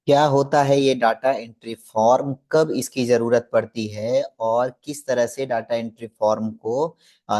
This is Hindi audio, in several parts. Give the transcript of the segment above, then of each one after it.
क्या होता है ये डाटा एंट्री फॉर्म, कब इसकी जरूरत पड़ती है और किस तरह से डाटा एंट्री फॉर्म को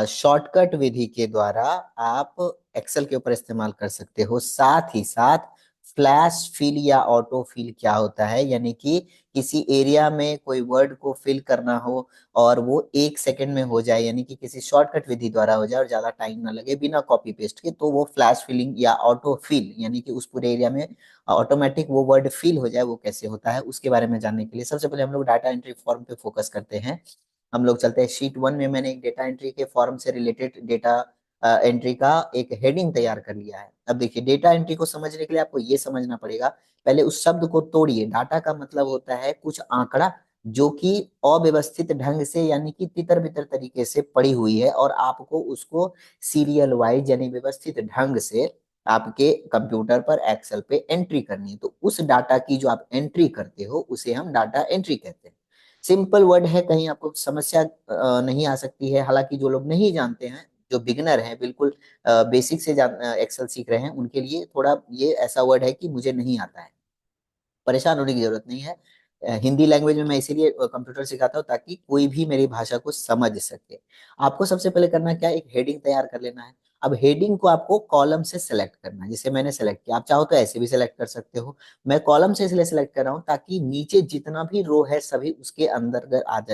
शॉर्टकट विधि के द्वारा आप एक्सेल के ऊपर इस्तेमाल कर सकते हो। साथ ही साथ फ्लैश फिल या ऑटो फिल क्या होता है, यानी कि किसी एरिया में कोई वर्ड को फिल करना हो और वो 1 सेकंड में हो जाए, यानी कि किसी शॉर्टकट विधि द्वारा हो जाए और ज्यादा टाइम ना लगे बिना कॉपी पेस्ट के, तो वो फ्लैश फिलिंग या ऑटो फिल, यानी कि उस पूरे एरिया में ऑटोमेटिक वो वर्ड फिल हो जाए, वो कैसे होता है उसके बारे में जानने के लिए सबसे पहले हम लोग डाटा एंट्री फॉर्म पे फोकस करते हैं। हम लोग चलते हैं शीट 1 में। मैंने एक डेटा एंट्री के फॉर्म से रिलेटेड डेटा एंट्री का एक हेडिंग तैयार कर लिया है। अब देखिए, डेटा एंट्री को समझने के लिए आपको ये समझना पड़ेगा, पहले उस शब्द को तोड़िए। डाटा का मतलब होता है कुछ आंकड़ा जो कि अव्यवस्थित ढंग से, यानी कि तितर बितर तरीके से पड़ी हुई है और आपको उसको सीरियल वाइज यानी व्यवस्थित ढंग से आपके कंप्यूटर पर एक्सेल पे एंट्री करनी है। तो उस डाटा की जो आप एंट्री करते हो उसे हम डाटा एंट्री कहते हैं। सिंपल वर्ड है, कहीं आपको समस्या नहीं आ सकती है। हालांकि जो लोग नहीं जानते हैं, जो बिगनर हैं, बिल्कुल बेसिक से एक्सेल सीख रहे हैं, उनके लिए थोड़ा ये ऐसा वर्ड है कि मुझे नहीं आता है, परेशान होने की जरूरत नहीं है। हिंदी लैंग्वेज में मैं इसीलिए कंप्यूटर सिखाता हूँ ताकि कोई भी मेरी भाषा को समझ सके। आपको सबसे पहले करना क्या है, एक हेडिंग तैयार कर लेना है। अब हेडिंग को आपको कॉलम से सेलेक्ट करना है, जैसे मैंने सेलेक्ट किया। आप चाहो तो ऐसे भी सेलेक्ट कर सकते हो। मैं कॉलम से इसलिए सेलेक्ट कर रहा हूँ ताकि नीचे जितना भी रो है सभी उसके अंदर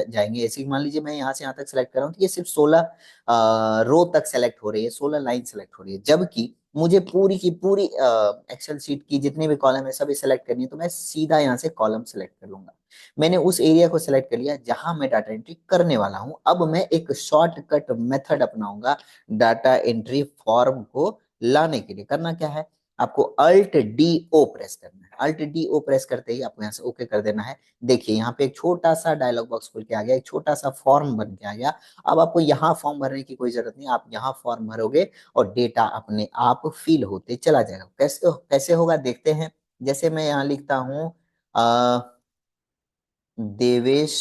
जाएंगे। ऐसे ही मान लीजिए मैं यहाँ से यहाँ तक सेलेक्ट कर रहा हूँ तो ये सिर्फ 16 रो तक सेलेक्ट हो रही है, 16 लाइन सेलेक्ट हो रही है। जबकि मुझे पूरी की पूरी एक्सेल शीट की जितने भी कॉलम है सभी सेलेक्ट करनी है, तो मैं सीधा यहाँ से कॉलम सेलेक्ट कर लूंगा। मैंने उस एरिया को सेलेक्ट कर लिया जहां मैं डाटा एंट्री करने वाला हूं। अब मैं एक शॉर्टकट मेथड अपनाऊंगा डाटा एंट्री फॉर्म को लाने के लिए। करना क्या है, आपको अल्ट डी ओ प्रेस करना है। अल्ट डी ओ प्रेस करते ही आपको यहाँ से ओके कर देना है। देखिए यहाँ पे एक छोटा सा डायलॉग बॉक्स खुल के आ गया, एक छोटा सा फॉर्म बन के आ गया। अब आपको यहाँ फॉर्म भरने की कोई जरूरत नहीं, आप यहाँ फॉर्म भरोगे और डेटा अपने आप फिल होते चला जाएगा। कैसे कैसे होगा देखते हैं। जैसे मैं यहाँ लिखता हूँ देवेश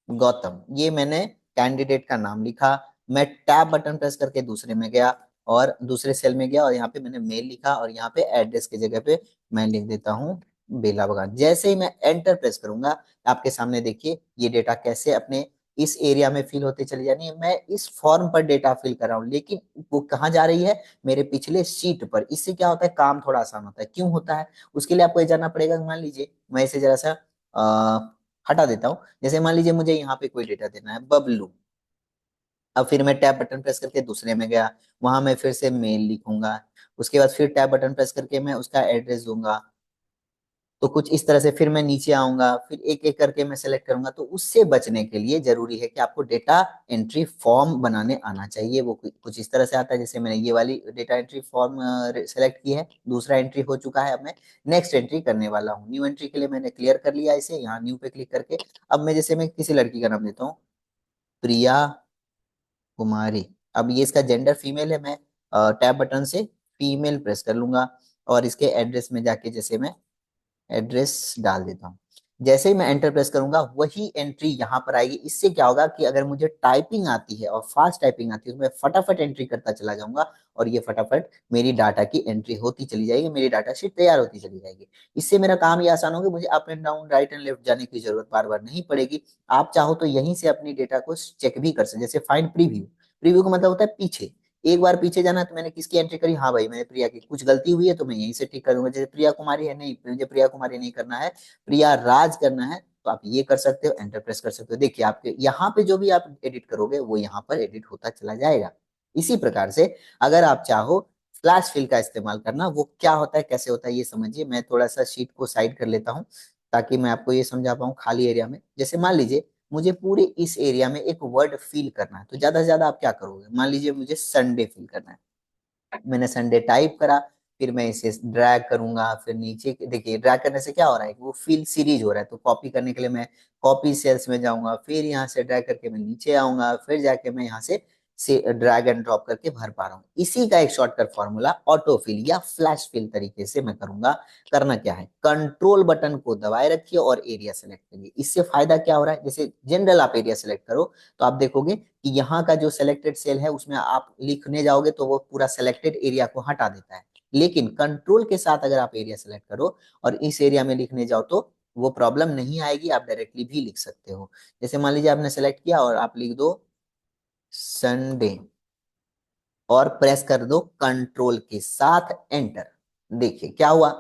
गौतम, ये मैंने कैंडिडेट का नाम लिखा। मैं टैब बटन प्रेस करके दूसरे में गया और दूसरे सेल में गया और यहाँ पे मैंने मेल लिखा और यहाँ पे एड्रेस की जगह पे मैं लिख देता हूँ बेला बगान। जैसे ही मैं एंटर प्रेस करूंगा, आपके सामने देखिए ये डेटा कैसे अपने इस एरिया में फिल होते चले जानी है। मैं इस फॉर्म पर डेटा फिल कर रहा हूँ, लेकिन वो कहाँ जा रही है, मेरे पिछले शीट पर। इससे क्या होता है, काम थोड़ा आसान होता है। क्यों होता है, उसके लिए आपको ये जानना पड़ेगा। मान लीजिए मैं इसे जरा सा हटा देता हूँ। जैसे मान लीजिए मुझे यहाँ पे कोई डेटा देना है, बबलू। अब फिर मैं टैब बटन प्रेस करके दूसरे में गया, वहां मैं फिर से मेल लिखूंगा। उसके बाद फिर टैब बटन प्रेस करके मैं उसका एड्रेस दूंगा। तो कुछ इस तरह से फिर मैं नीचे आऊंगा, फिर एक एक करके मैं सेलेक्ट करूंगा। तो उससे बचने के लिए जरूरी है कि आपको डेटा एंट्री फॉर्म बनाने आना चाहिए। वो कुछ इस तरह से आता है, जैसे मैंने ये वाली डेटा एंट्री फॉर्म सेलेक्ट की है, दूसरा एंट्री हो चुका है। अब मैं नेक्स्ट एंट्री करने वाला हूँ। न्यू एंट्री के लिए मैंने क्लियर कर लिया इसे, यहाँ न्यू पे क्लिक करके। अब मैं जैसे मैं किसी लड़की का नाम देता हूँ, प्रिया कुमारी। अब ये इसका जेंडर फीमेल है, मैं टैब बटन से फीमेल प्रेस कर लूंगा और इसके एड्रेस में जाके जैसे मैं एड्रेस डाल देता हूँ। जैसे ही मैं एंटर प्रेस करूंगा वही एंट्री यहाँ पर आएगी। इससे क्या होगा कि अगर मुझे टाइपिंग आती है और फास्ट टाइपिंग आती है तो मैं फटाफट एंट्री करता चला जाऊंगा और ये फटाफट मेरी डाटा की एंट्री होती चली जाएगी, मेरी डाटा शीट तैयार होती चली जाएगी। इससे मेरा काम ये आसान होगा, मुझे up and down right and left जाने की जरूरत बार बार नहीं पड़ेगी। आप चाहो तो यहीं से अपनी डेटा को चेक भी कर सकते, जैसे फाइंड प्रीव्यू। प्रीव्यू का मतलब होता है पीछे। एक बार पीछे जाना है तो मैंने किसकी एंट्री करी, हाँ भाई मैंने प्रिया की। कुछ गलती हुई है तो मैं यहीं से ठीक करूंगा। जैसे प्रिया कुमारी है, नहीं मुझे प्रिया कुमारी नहीं करना है, प्रिया राज करना है, तो आप ये कर सकते हो, एंटर प्रेस कर सकते हो। देखिए आपके यहाँ पे जो भी आप एडिट करोगे वो यहाँ पर एडिट होता चला जाएगा। इसी प्रकार से अगर आप चाहो फ्लैश फिल का इस्तेमाल करना, वो क्या होता है कैसे होता है ये समझिए। मैं थोड़ा सा शीट को साइड कर लेता हूँ ताकि मैं आपको ये समझा पाऊँ खाली एरिया में। जैसे मान लीजिए मुझे पूरे इस एरिया में एक वर्ड फिल करना है, तो ज्यादा से ज्यादा आप क्या करोगे, मान लीजिए मुझे संडे फिल करना है। मैंने संडे टाइप करा, फिर मैं इसे ड्रैग करूंगा, फिर नीचे देखिए ड्रैग करने से क्या हो रहा है, वो फिल सीरीज हो रहा है। तो कॉपी करने के लिए मैं कॉपी सेल्स में जाऊंगा, फिर यहाँ से ड्रैग करके मैं नीचे आऊंगा, फिर जाके मैं यहाँ से ड्रैग एंड ड्रॉप करके भर पा रहा हूँ। इसी का एक शॉर्टकट फॉर्मूला ऑटो फिल या फ्लैश फिल तरीके से मैं करूंगा। करना क्या है, कंट्रोल बटन को दबाए रखिए और एरिया सेलेक्ट करिए। इससे फायदा क्या हो रहा है, जैसे जनरल आप एरिया सेलेक्ट करो तो आप देखोगे कि यहाँ का जो सिलेक्टेड सेल है उसमें आप लिखने जाओगे तो वो पूरा सिलेक्टेड एरिया को हटा देता है। लेकिन कंट्रोल के साथ अगर आप एरिया सेलेक्ट करो और इस एरिया में लिखने जाओ तो वो प्रॉब्लम नहीं आएगी, आप डायरेक्टली भी लिख सकते हो। जैसे मान लीजिए आपने सेलेक्ट किया और आप लिख दो संडे और प्रेस कर दो कंट्रोल के साथ एंटर। देखिए क्या हुआ,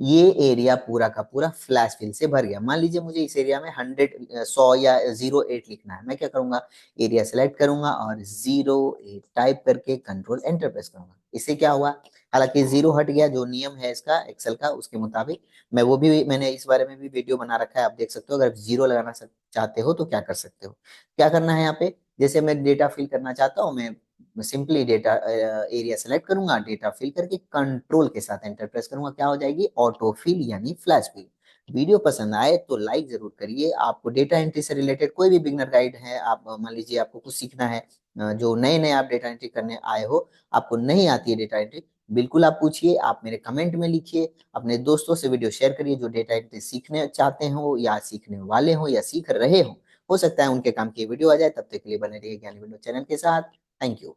ये एरिया पूरा का पूरा फ्लैश फिल से भर गया। मान लीजिए मुझे इस एरिया में 100 या 08 लिखना है, मैं क्या करूंगा, एरिया सेलेक्ट करूंगा और 08 टाइप करके कंट्रोल एंटर प्रेस करूंगा। इससे क्या हुआ, हालांकि जीरो हट गया, जो नियम है इसका एक्सेल का उसके मुताबिक। मैं वो भी मैंने इस बारे में भी वीडियो बना रखा है, आप देख सकते हो। अगर जीरो लगाना चाहते हो तो क्या कर सकते हो, क्या करना है यहाँ पे, जैसे मैं डेटा फिल करना चाहता हूँ, मैं सिंपली डेटा एरिया सेलेक्ट करूंगा, डेटा फिल करके कंट्रोल के साथ एंटर प्रेस करूंगा, क्या हो जाएगी, ऑटो फिल यानी फ्लैश फिल। वीडियो पसंद आए तो लाइक जरूर करिए। आपको डेटा एंट्री से रिलेटेड कोई भी बिगनर गाइड है, आप मान लीजिए आपको कुछ सीखना है, जो नए नए आप डेटा एंट्री करने आए हो, आपको नहीं आती है डेटा एंट्री, बिल्कुल आप पूछिए, आप मेरे कमेंट में लिखिए, अपने दोस्तों से वीडियो शेयर करिए जो डेटा एंट्री सीखने चाहते हो या सीखने वाले हो या सीख रहे हो सकता है उनके काम की वीडियो आ जाए। तब तक के लिए बने रहिए ज्ञानी वीडियो चैनल के साथ। Thank you.